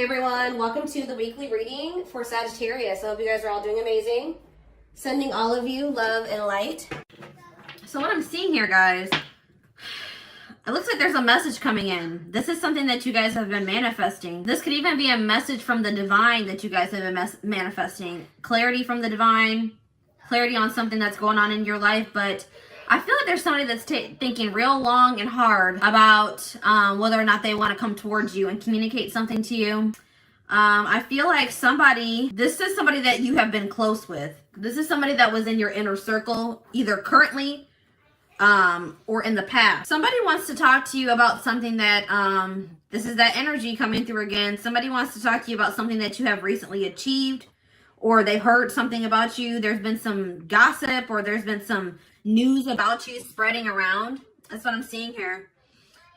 everyone, welcome to the weekly reading for Sagittarius. I hope you guys are all doing amazing. Sending all of you love and light. So what I'm seeing here, guys, it looks like there's a message coming in. This is something that you guys have been manifesting. This could even be a message from the divine that you guys have been manifesting. Clarity from the divine, clarity on something that's going on in your life. But I feel like there's somebody that's thinking real long and hard about whether or not they want to come towards you and communicate something to you. I feel like this is somebody that you have been close with. This is somebody that was in your inner circle, either currently or in the past. Somebody wants to talk to you about something that, this is that energy coming through again. Somebody wants to talk to you about something that you have recently achieved, or they've heard something about you. There's been some gossip, or there's been some news about you spreading around. That's what I'm seeing here.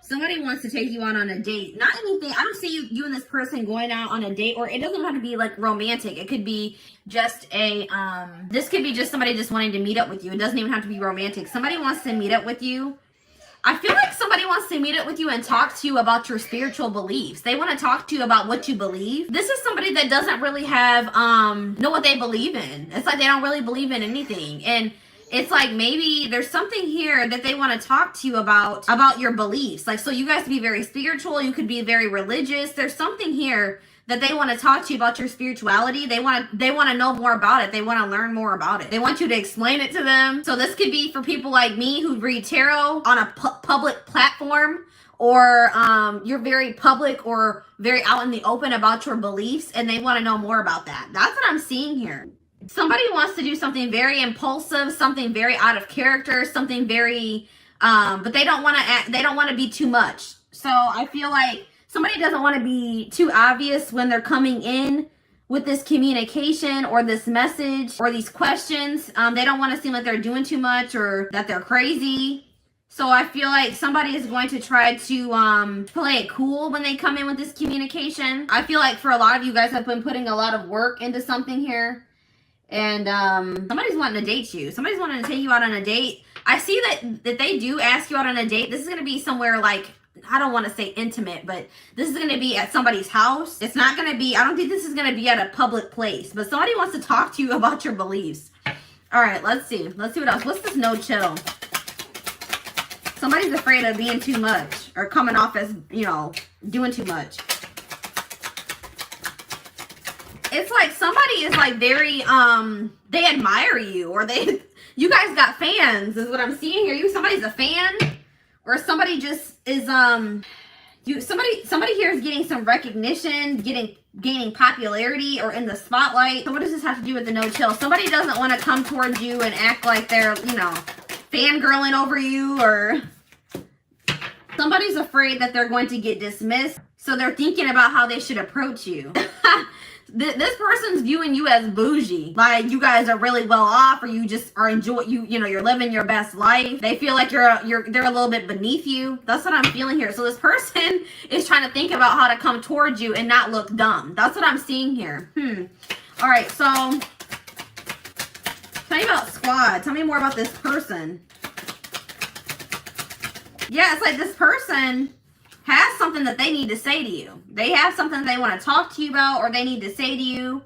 Somebody wants to take you out on a date. Not anything. I don't see you and this person going out on a date, or it doesn't have to be like romantic. It could be just this could be just somebody just wanting to meet up with you. It doesn't even have to be romantic. Somebody wants to meet up with you. I feel like somebody wants to meet up with you and talk to you about your spiritual beliefs. They want to talk to you about what you believe. This is somebody that doesn't really have, know what they believe in. It's like they don't really believe in anything. And it's like maybe there's something here that they want to talk to you about your beliefs. Like, so you guys could be very spiritual. You could be very religious. There's something here that they want to talk to you about your spirituality. They want to know more about it. They want to learn more about it. They want you to explain it to them. So this could be for people like me who read tarot on a public platform, or you're very public or very out in the open about your beliefs, and they want to know more about that. That's what I'm seeing here. Somebody wants to do something very impulsive, something very out of character, something very, but they don't want to be too much. So I feel like somebody doesn't want to be too obvious when they're coming in with this communication or this message or these questions. They don't want to seem like they're doing too much or that they're crazy. So I feel like somebody is going to try to play it cool when they come in with this communication. I feel like for a lot of you guys have been putting a lot of work into something here. And somebody's wanting to date you. Somebody's wanting to take you out on a date. I see that they do ask you out on a date. This is going to be somewhere like, I don't want to say intimate, but this is going to be at somebody's house. It's not going to be, I don't think this is going to be at a public place. But somebody wants to talk to you about your beliefs. All right, let's see. Let's see what else. What's this no chill? Somebody's afraid of being too much or coming off as, you know, doing too much. It's like somebody is like very, they admire you, or you guys got fans is what I'm seeing here. Somebody's a fan, or somebody just is, somebody here is getting some recognition, gaining popularity or in the spotlight. So what does this have to do with the no chill? Somebody doesn't want to come towards you and act like they're, you know, fangirling over you, or somebody's afraid that they're going to get dismissed. So they're thinking about how they should approach you. This person's viewing you as bougie, like you guys are really well off, or you just are you know, you're living your best life. They feel like they're a little bit beneath you. That's what I'm feeling here. So this person is trying to think about how to come towards you and not look dumb. That's what I'm seeing here. All right, so tell me about squad. Tell me more about this person. Yeah, it's like this person has something that they need to say to you. They have something they want to talk to you about, or they need to say to you.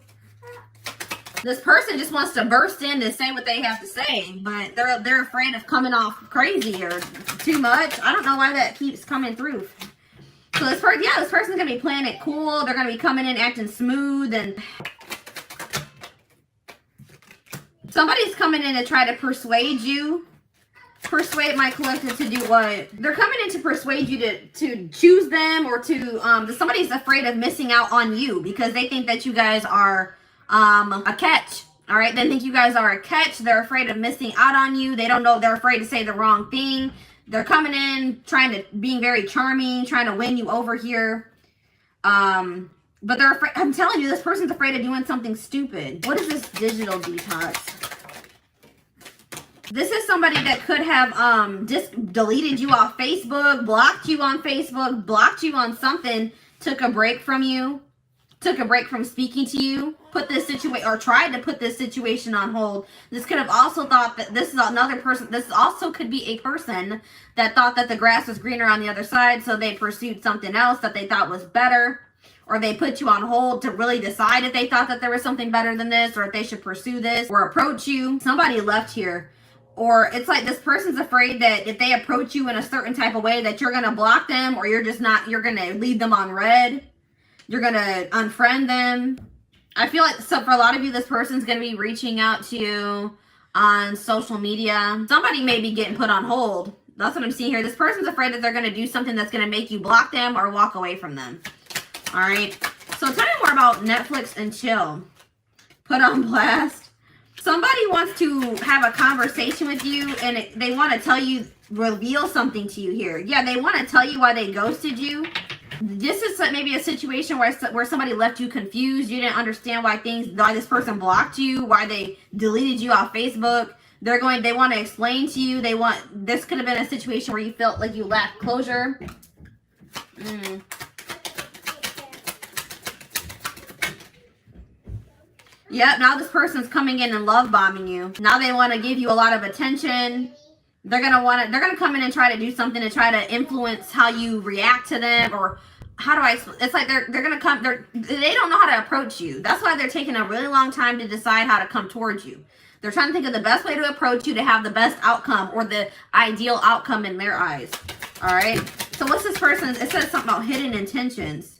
This person just wants to burst in and say what they have to say, but they're afraid of coming off crazy or too much. I don't know why that keeps coming through. So this person's gonna be playing it cool. They're gonna be coming in acting smooth, and somebody's coming in to try to persuade you. Persuade my collective to do what? They're coming in to persuade you to choose them, or to somebody's afraid of missing out on you because they think that you guys are a catch. All right, they think you guys are a catch. They're afraid of missing out on you. They don't know. They're afraid to say the wrong thing. They're coming in being very charming, trying to win you over here. But they're afraid. I'm telling you, this person's afraid of doing something stupid. What is this digital detox? This is somebody that could have just deleted you off Facebook, blocked you on Facebook, blocked you on something, took a break from you, took a break from speaking to you, put this situation, or tried to put this situation on hold. This could have also thought that this is another person. This also could be a person that thought that the grass was greener on the other side, so they pursued something else that they thought was better. or they put you on hold to really decide if they thought that there was something better than this, or if they should pursue this or approach you. Somebody left here. Or it's like this person's afraid that if they approach you in a certain type of way that you're going to block them, or you're going to leave them on red. You're going to unfriend them. I feel like, so for a lot of you, this person's going to be reaching out to you on social media. Somebody may be getting put on hold. That's what I'm seeing here. This person's afraid that they're going to do something that's going to make you block them or walk away from them. All right. So tell me more about Netflix and chill. Put on blast. Somebody wants to have a conversation with you, and they want to tell you, reveal something to you here. Yeah, they want to tell you why they ghosted you. This is maybe a situation where somebody left you confused. You didn't understand why this person blocked you, why they deleted you off Facebook. They want to explain to you. This could have been a situation where you felt like you lacked closure. Yep, now this person's coming in and love bombing you. Now they want to give you a lot of attention. They're gonna come in and try to do something to try to influence how you react to them, or how do I explain? It's like they're gonna come. They don't know how to approach you. That's why they're taking a really long time to decide how to come towards you. They're trying to think of the best way to approach you to have the best outcome, or the ideal outcome in their eyes. All right. So what's this person's? It says something about hidden intentions.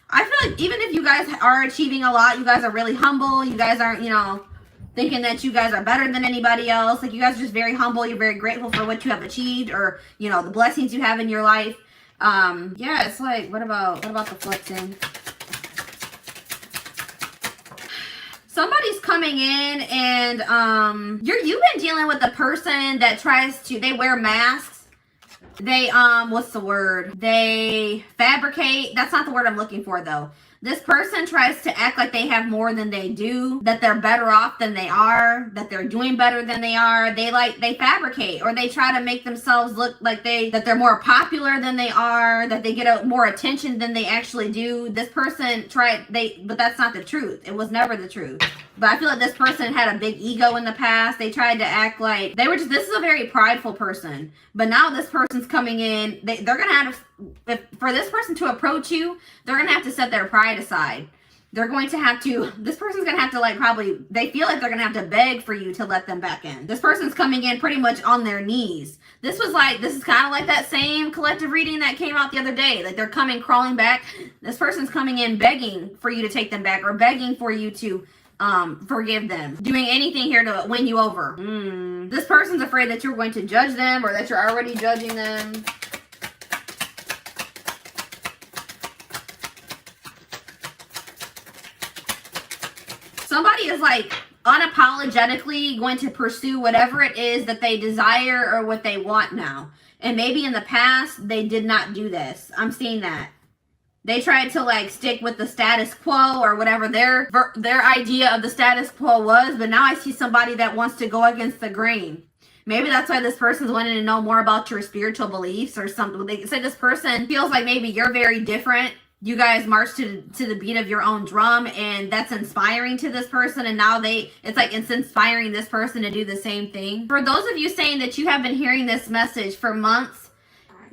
I feel like even if you guys are achieving a lot, you guys are really humble. You guys aren't, thinking that you guys are better than anybody else. Like, you guys are just very humble. You're very grateful for what you have achieved, or, the blessings you have in your life. Yeah, it's like, what about the flexing? Somebody's coming in and, you've been dealing with a person that they wear masks. They, what's the word? They fabricate. That's not the word I'm looking for, though. This person tries to act like they have more than they do, that they're better off than they are, that they're doing better than they are. They fabricate, or they try to make themselves look like that they're more popular than they are, that they get more attention than they actually do. This person but that's not the truth. It was never the truth. But I feel like this person had a big ego in the past. They tried to act like this is a very prideful person. But now this person's coming in. They're going to have to, for this person to approach you, they're going to have to set their pride aside. They're going to have to, this person's going to have to they feel like they're going to have to beg for you to let them back in. This person's coming in pretty much on their knees. This is kind of like that same collective reading that came out the other day. Like, they're crawling back. This person's coming in begging for you to take them back, or begging for you to forgive them, doing anything here to win you over. This person's afraid that you're going to judge them, or that you're already judging them. Somebody is unapologetically going to pursue whatever it is that they desire or what they want now. And maybe in the past they did not do this. I'm seeing that. They tried to stick with the status quo, or whatever their idea of the status quo was, but now I see somebody that wants to go against the grain. Maybe that's why this person's wanting to know more about your spiritual beliefs or something. They say this person feels like maybe you're very different. You guys march to the beat of your own drum, and that's inspiring to this person, and now it's inspiring this person to do the same thing. For those of you saying that you have been hearing this message for months,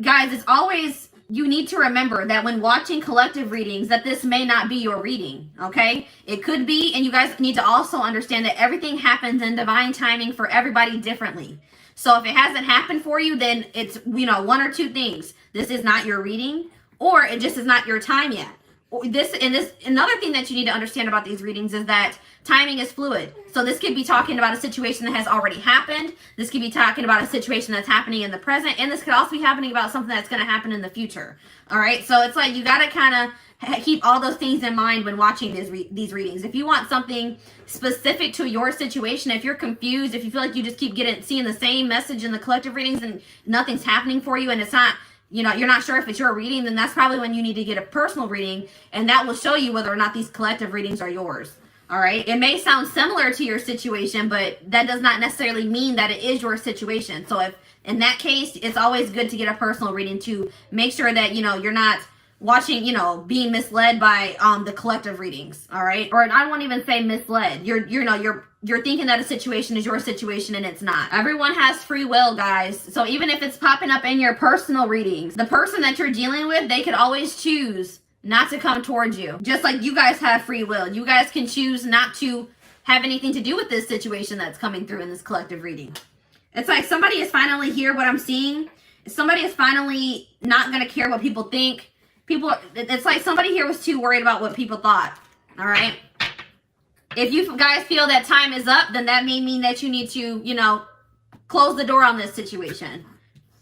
guys, it's always, you need to remember that when watching collective readings, that this may not be your reading, okay? It could be, and you guys need to also understand that everything happens in divine timing for everybody differently. So if it hasn't happened for you, then it's, one or two things. This is not your reading, or it just is not your time yet. Another thing that you need to understand about these readings is that timing is fluid. So this could be talking about a situation that has already happened. This could be talking about a situation that's happening in the present. And this could also be happening about something that's going to happen in the future. All right. So it's like, you got to kind of keep all those things in mind when watching these readings. If you want something specific to your situation, if you're confused, if you feel like you just keep seeing the same message in the collective readings and nothing's happening for you, and it's not, you're not sure if it's your reading, then that's probably when you need to get a personal reading, and that will show you whether or not these collective readings are yours. All right. It may sound similar to your situation, but that does not necessarily mean that it is your situation. So if in that case, it's always good to get a personal reading to make sure that, you're not watching, being misled by the collective readings. All right. Or I won't even say misled. You're thinking that a situation is your situation, and it's not. Everyone has free will, guys. So even if it's popping up in your personal readings, the person that you're dealing with, they could always choose not to come towards you. Just like you guys have free will. You guys can choose not to have anything to do with this situation that's coming through in this collective reading. It's like somebody is finally here. What I'm seeing, somebody is finally not going to care what people think. It's like somebody here was too worried about what people thought. All right. If you guys feel that time is up, then that may mean that you need to, you know, close the door on this situation.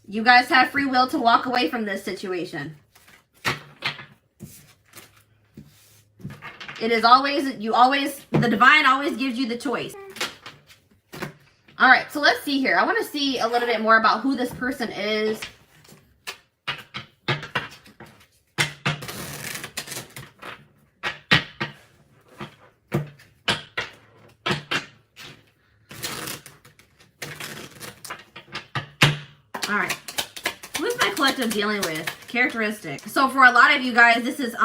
You guys have free will to walk away from this situation. It is always, the divine always gives you the choice. All right, so let's see here. I want to see a little bit more about who this person is. All right, who is my collective dealing with? Characteristic. So for a lot of you guys, this is,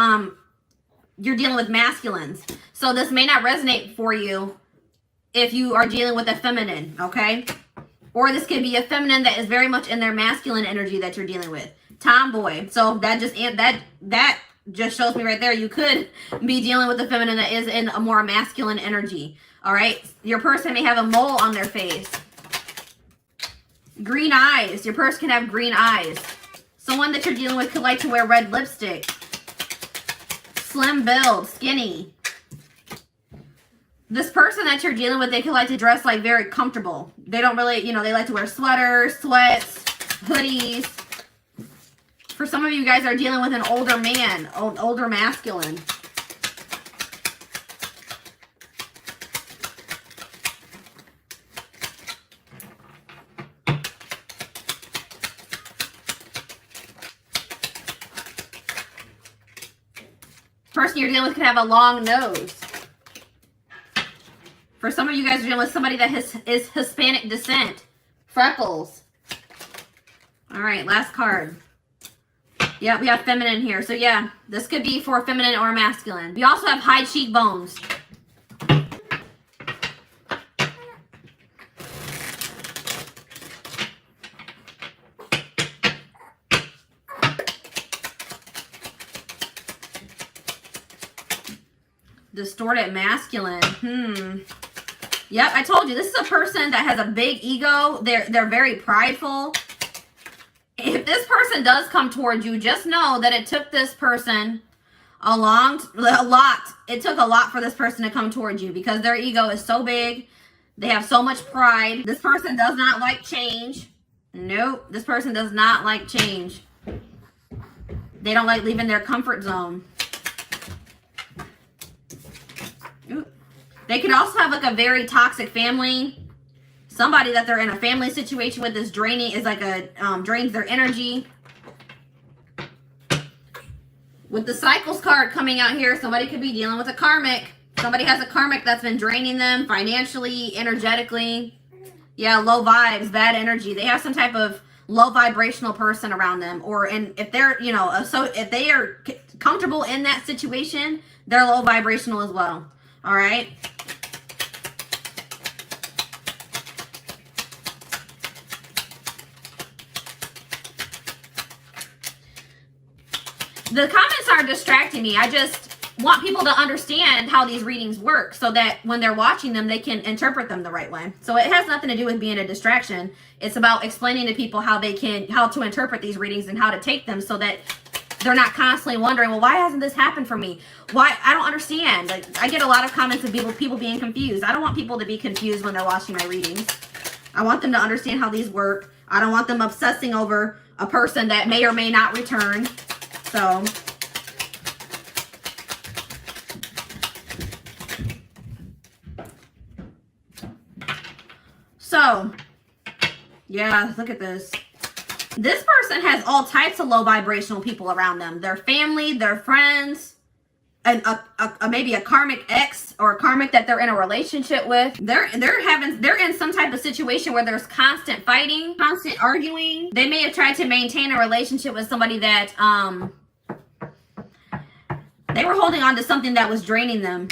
you're dealing with masculines. So this may not resonate for you if you are dealing with a feminine, okay? Or this could be a feminine that is very much in their masculine energy that you're dealing with. Tomboy. So that just shows me right there, you could be dealing with a feminine that is in a more masculine energy. All right? Your person may have a mole on their face. Green eyes. Your person can have green eyes. Someone that you're dealing with could like to wear red lipstick. Slim build, skinny. This person that you're dealing with, they could like to dress like very comfortable. They don't really, you know, they like to wear sweaters, sweats, hoodies. For some of you guys are dealing with an older man, older masculine. Person you're dealing with could have a long nose. For some of you guys are dealing with somebody that is Hispanic descent. Freckles. All right, last card. Yeah, we have feminine here. So yeah, this could be for feminine or masculine. We also have high cheekbones. Distorted masculine. Yep, I told you, this is a person that has a big ego. They're very prideful. If this person does come towards you, just know that it took this person a lot. It took a lot for this person to come towards you because their ego is so big. They have so much pride. This person does not like change. Nope, this person does not like change. They don't like leaving their comfort zone. They could also have like a very toxic family. Somebody that they're in a family situation with is draining, is like drains their energy. With the cycles card coming out here, somebody could be dealing with a karmic. Somebody has a karmic that's been draining them financially, energetically. Yeah, low vibes, bad energy. They have some type of low vibrational person around them. If they're, you know, so if they are comfortable in that situation, they're low vibrational as well. All right. The comments are distracting me. I just want people to understand how these readings work so that when they're watching them, they can interpret them the right way. So it has nothing to do with being a distraction. It's about explaining to people how to interpret these readings and how to take them so that they're not constantly wondering, well, why hasn't this happened for me? Why? I don't understand. Like, I get a lot of comments of people being confused. I don't want people to be confused when they're watching my readings. I want them to understand how these work. I don't want them obsessing over a person that may or may not return. So, yeah, look at this. This person has all types of low vibrational people around them. Their family, their friends, and maybe a karmic ex or a karmic that they're in a relationship with. They're in some type of situation where there's constant fighting, constant arguing. They may have tried to maintain a relationship with somebody that they were holding on to something that was draining them.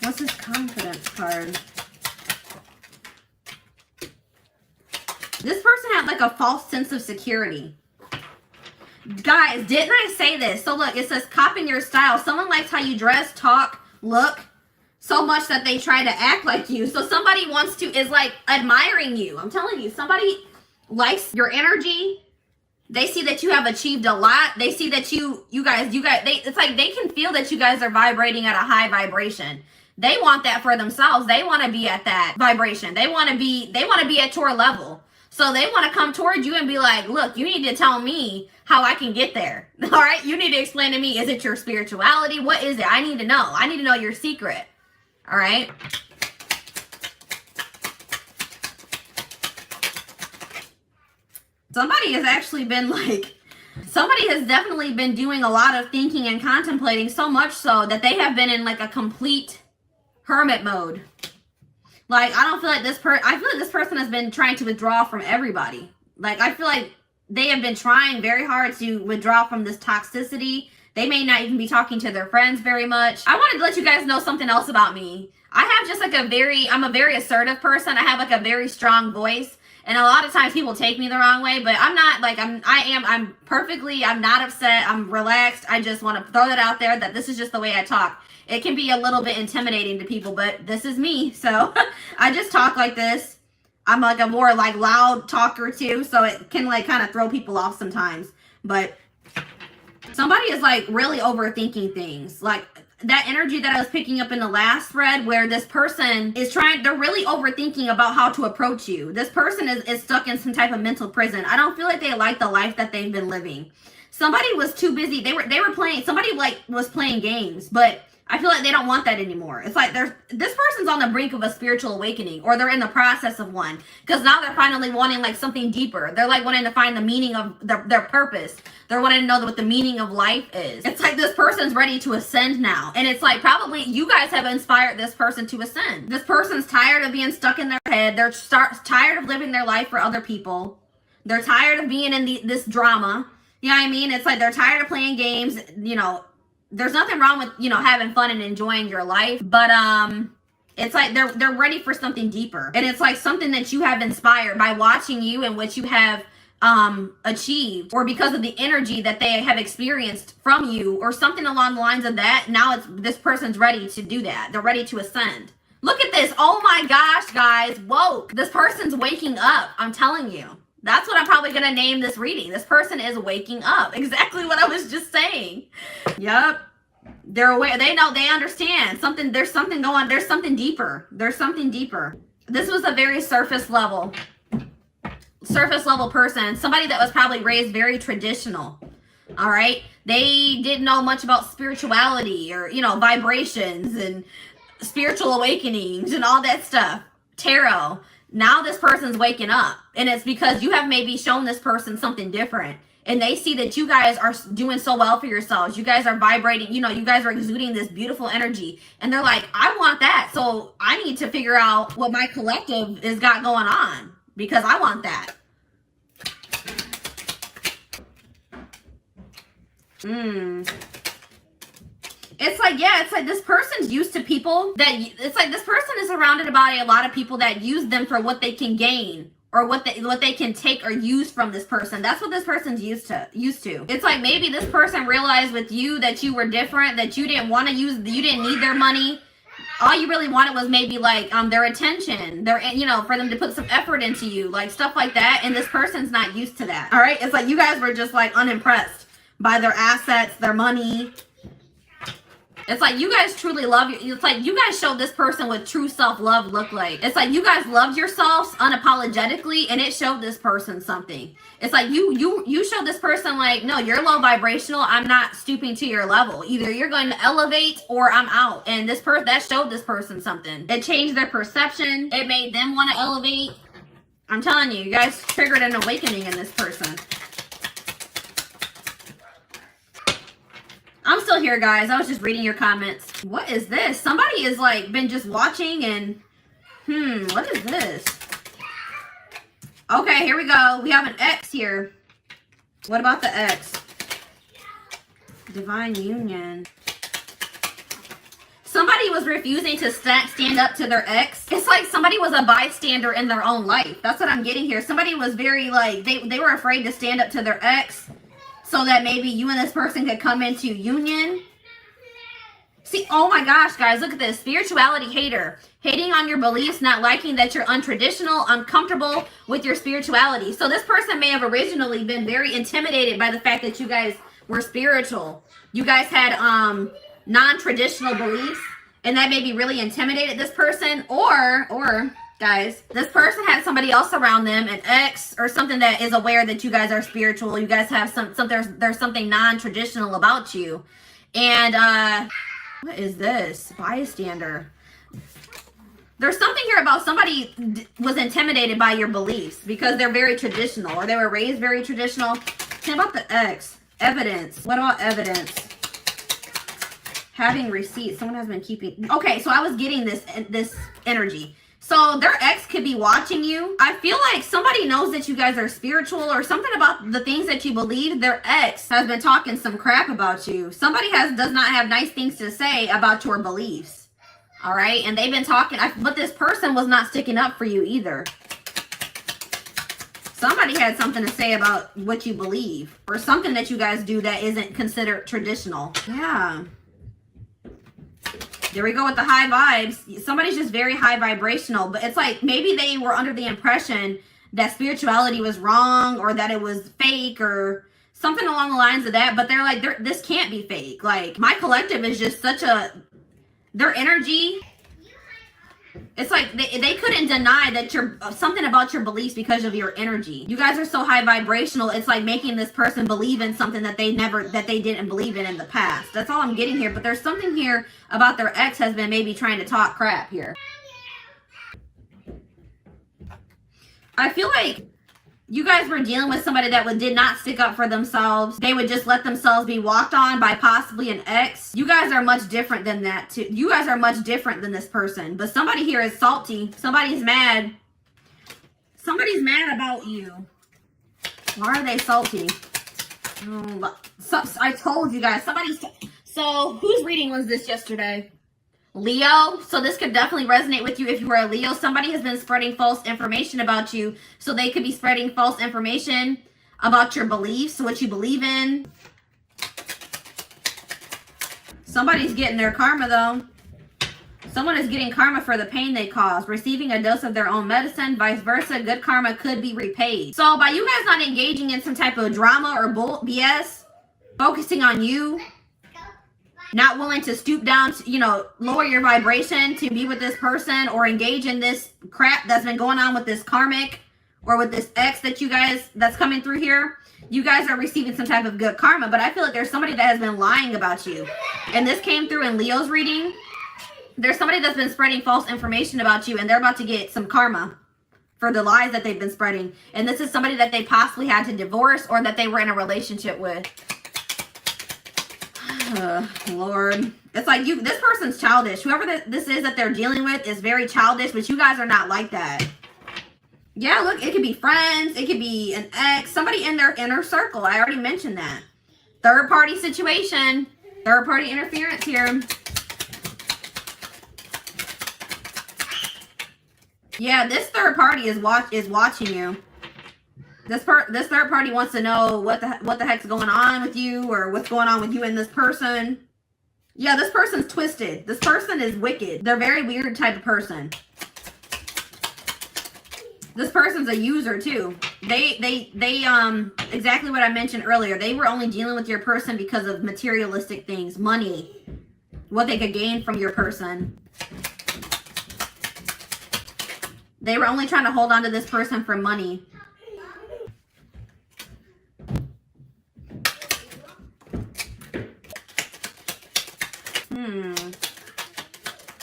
What's this confidence card? This person had like a false sense of security. Guys, didn't I say this? So look, it says copying your style. Someone likes how you dress, talk, look so much that they try to act like you. So somebody is like admiring you. I'm telling you, somebody likes your energy. They see that you have achieved a lot. They see that it's like they can feel that you guys are vibrating at a high vibration. They want that for themselves. They want to be at that vibration. They want to be at your level. So they want to come towards you and be like, look, you need to tell me how I can get there. All right. You need to explain to me, is it your spirituality? What is it? I need to know. I need to know your secret. All right. Somebody has definitely been doing a lot of thinking and contemplating, so much so that they have been in like a complete hermit mode. Like, I feel like this person has been trying to withdraw from everybody. Like, I feel like they have been trying very hard to withdraw from this toxicity. They may not even be talking to their friends very much. I wanted to let you guys know something else about me. I have just like I'm a very assertive person. I have like a very strong voice. And a lot of times people take me the wrong way, but I'm not like, I'm not upset. I'm relaxed. I just want to throw that out there that this is just the way I talk. It can be a little bit intimidating to people, but this is me. So I just talk like this. I'm like a more like loud talker too. So it can like kind of throw people off sometimes, but somebody is like really overthinking things. Like that energy that I was picking up in the last thread where this person is they're really overthinking about how to approach you. This person is stuck in some type of mental prison. I don't feel like they like the life that they've been living. Somebody was too busy. Somebody was playing games, but I feel like they don't want that anymore. It's like this person's on the brink of a spiritual awakening, or they're in the process of one, because now they're finally wanting like something deeper. They're like wanting to find the meaning of their purpose. They're wanting to know what the meaning of life is. It's like this person's ready to ascend now. And it's like probably you guys have inspired this person to ascend. This person's tired of being stuck in their head. They're tired of living their life for other people. They're tired of being in this drama. You know what I mean? It's like they're tired of playing games, you know. There's nothing wrong with, you know, having fun and enjoying your life, but it's like they're ready for something deeper. And it's like something that you have inspired by watching you and what you have achieved, or because of the energy that they have experienced from you, or something along the lines of that. Now this person's ready to do that. They're ready to ascend. Look at this. Oh my gosh, guys. Woke. This person's waking up. I'm telling you. That's what I'm probably going to name this reading. This person is waking up. Exactly what I was just saying. Yep. They're aware. They know. They understand. There's something going on. There's something deeper. There's something deeper. This was a very surface level person. Somebody that was probably raised very traditional. All right. They didn't know much about spirituality or, you know, vibrations and spiritual awakenings and all that stuff. Tarot. Now this person's waking up, and it's because you have maybe shown this person something different, and they see that you guys are doing so well for yourselves. You guys are vibrating, you know, you guys are exuding this beautiful energy, and they're like, I want that. So I need to figure out what my collective has got going on, because I want that. It's like, yeah, it's like this person's used to people that, it's like this person is surrounded by a lot of people that use them for what they can gain, or what they can take or use from this person. That's what this person's used to. It's like maybe this person realized with you that you were different, that you didn't want to you didn't need their money. All you really wanted was maybe like their attention, you know, for them to put some effort into you, like stuff like that. And this person's not used to that. All right. It's like you guys were just like unimpressed by their assets, their money. It's like you guys truly love you. It's like you guys showed this person what true self-love looked like. It's like you guys loved yourselves unapologetically, and it showed this person something. It's like you showed this person like, no, you're low vibrational. I'm not stooping to your level. Either you're going to elevate or I'm out. And that showed this person something. It changed their perception. It made them want to elevate. I'm telling you, you guys triggered an awakening in this person. I'm still here, guys. I was just reading your comments. What is this? Somebody is like been just watching and what is this? Okay, here we go. We have an X here. What about the X? Divine union. Somebody was refusing to stand up to their ex. It's like somebody was a bystander in their own life. That's what I'm getting here. Somebody was very like, they were afraid to stand up to their ex. so that maybe you and this person could come into union. See, oh my gosh, guys, look at this. Spirituality hater. Hating on your beliefs, not liking that you're untraditional, uncomfortable with your spirituality. So this person may have originally been very intimidated by the fact that you guys were spiritual. You guys had non-traditional beliefs, and that maybe really intimidated this person. Or guys, this person had somebody else around them, an ex or something that is aware that you guys are spiritual. You guys have there's something non-traditional about you. And what is this? Bystander. There's something here about somebody was intimidated by your beliefs because they're very traditional, or they were raised very traditional. What about the ex? Evidence. What about evidence? Having receipts. Someone has been keeping. Okay, so I was getting this energy. So their ex could be watching you. I feel like somebody knows that you guys are spiritual, or something about the things that you believe. Their ex has been talking some crap about you. Somebody does not have nice things to say about your beliefs. All right, and they've been talking, but this person was not sticking up for you either. Somebody had something to say about what you believe, or something that you guys do that isn't considered traditional. Yeah. There we go with the high vibes. Somebody's just very high vibrational, but it's like maybe they were under the impression that spirituality was wrong, or that it was fake, or something along the lines of that. But they're like, this can't be fake. Like, my collective is just their energy. It's like they couldn't deny that you're something about your beliefs because of your energy. You guys are so high vibrational. It's like making this person believe in something that they didn't believe in the past. That's all I'm getting here. But there's something here about their ex has been maybe trying to talk crap here. I feel like you guys were dealing with somebody that did not stick up for themselves. They would just let themselves be walked on by possibly an ex. You guys are much different than that too. You guys are much different than this person. But somebody here is salty. Somebody's mad. Somebody's mad about you. Why are they salty? I told you guys. So whose reading was this yesterday? Leo. So this could definitely resonate with you if you were a Leo. Somebody has been spreading false information about you. So they could be spreading false information about your beliefs, what you believe in. Somebody's getting their karma though. Someone is getting karma for the pain they caused, receiving a dose of their own medicine, vice versa. Good karma could be repaid. So by you guys not engaging in some type of drama or BS, focusing on you, not willing to stoop down, lower your vibration to be with this person, or engage in this crap that's been going on with this karmic or with this ex that's coming through here. You guys are receiving some type of good karma, but I feel like there's somebody that has been lying about you. And this came through in Leo's reading. There's somebody that's been spreading false information about you, and they're about to get some karma for the lies that they've been spreading. And this is somebody that they possibly had to divorce, or that they were in a relationship with. Lord. It's like this person's childish. Whoever this is that they're dealing with is very childish, but you guys are not like that. Yeah, look, it could be friends. It could be an ex. Somebody in their inner circle. I already mentioned that. Third party situation. Third party interference here. Yeah, this third party is watching you. This third party wants to know what the heck's going on with you, or what's going on with you and this person. Yeah, this person's twisted. This person is wicked. They're a very weird type of person. This person's a user too. They exactly what I mentioned earlier. They were only dealing with your person because of materialistic things, money, what they could gain from your person. They were only trying to hold on to this person for money.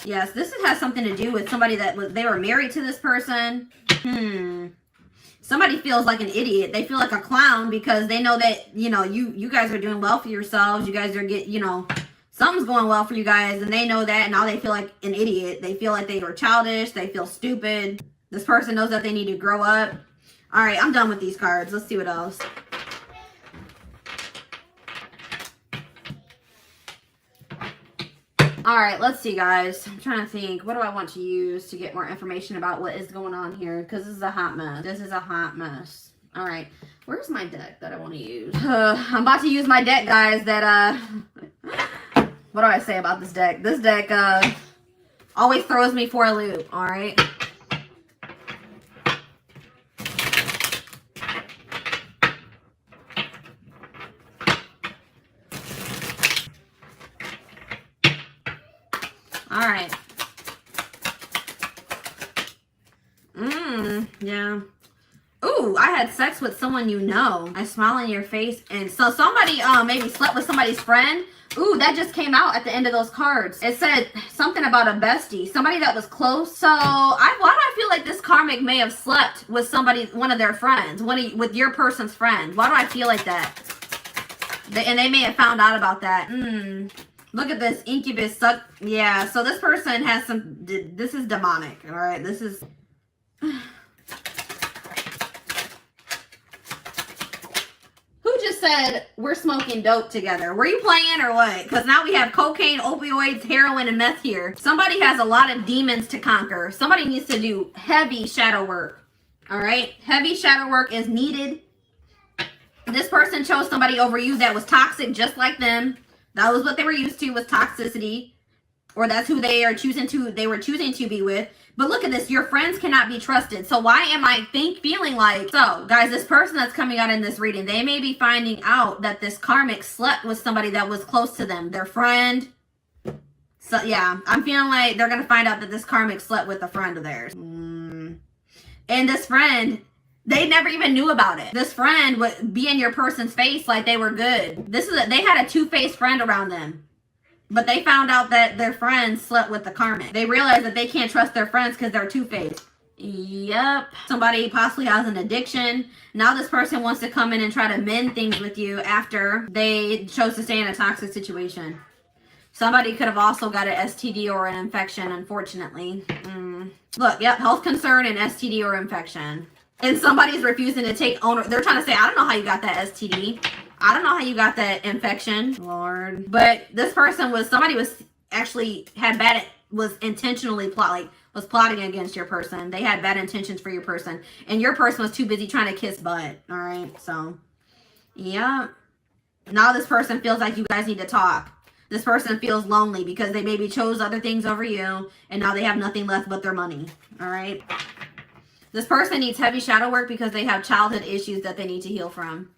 Yes, this has something to do with somebody they were married to this person. Somebody feels like an idiot. They feel like a clown because they know that, you guys are doing well for yourselves. You guys are something's going well for you guys, and they know that, and now they feel like an idiot. They feel like they were childish. They feel stupid. This person knows that they need to grow up. All right, I'm done with these cards. Let's see what else. All right, let's see, guys. I'm trying to think. What do I want to use to get more information about what is going on here? Because this is a hot mess. This is a hot mess. All right. Where's my deck that I want to use? I'm about to use my deck, guys, that, what do I say about this deck? This deck, always throws me for a loop, alright? Alright. Yeah. Ooh, I had sex with someone you know. I smile in your face. And so somebody maybe slept with somebody's friend. Ooh, that just came out at the end of those cards. It said something about a bestie. Somebody that was close. So why do I feel like this karmic may have slept with somebody, one of their friends, with your person's friends? Why do I feel like that? And they may have found out about that. Look at this incubus suck. Yeah, so this person has some, this is demonic. All right, this is... said we're smoking dope together. Were you playing or what? Because now we have cocaine, opioids, heroin, and meth here. Somebody has a lot of demons to conquer. Somebody needs to do heavy shadow work. All right? Heavy shadow work is needed. This person chose somebody over you that was toxic just like them. That was what they were used to, was toxicity. Or that's who they were choosing to be with. But look at this. Your friends cannot be trusted. So why am I feeling like... So, guys, this person that's coming out in this reading, they may be finding out that this karmic slept with somebody that was close to them. Their friend. So, yeah. I'm feeling like they're going to find out that this karmic slept with a friend of theirs. And this friend... They never even knew about it. This friend would be in your person's face like they were good. They had a two-faced friend around them. But they found out that their friends slept with the karmic. They realized that they can't trust their friends because they're two-faced. Yep. Somebody possibly has an addiction. Now this person wants to come in and try to mend things with you after they chose to stay in a toxic situation. Somebody could have also got an STD or an infection, unfortunately. Look, yep, health concern and STD or infection. And somebody's refusing to take ownership. They're trying to say, I don't know how you got that STD. I don't know how you got that infection, Lord. But this person somebody was intentionally was plotting against your person. They had bad intentions for your person. And your person was too busy trying to kiss butt. All right, so, yeah. Now this person feels like you guys need to talk. This person feels lonely because they maybe chose other things over you. And now they have nothing left but their money. All right. This person needs heavy shadow work because they have childhood issues that they need to heal from.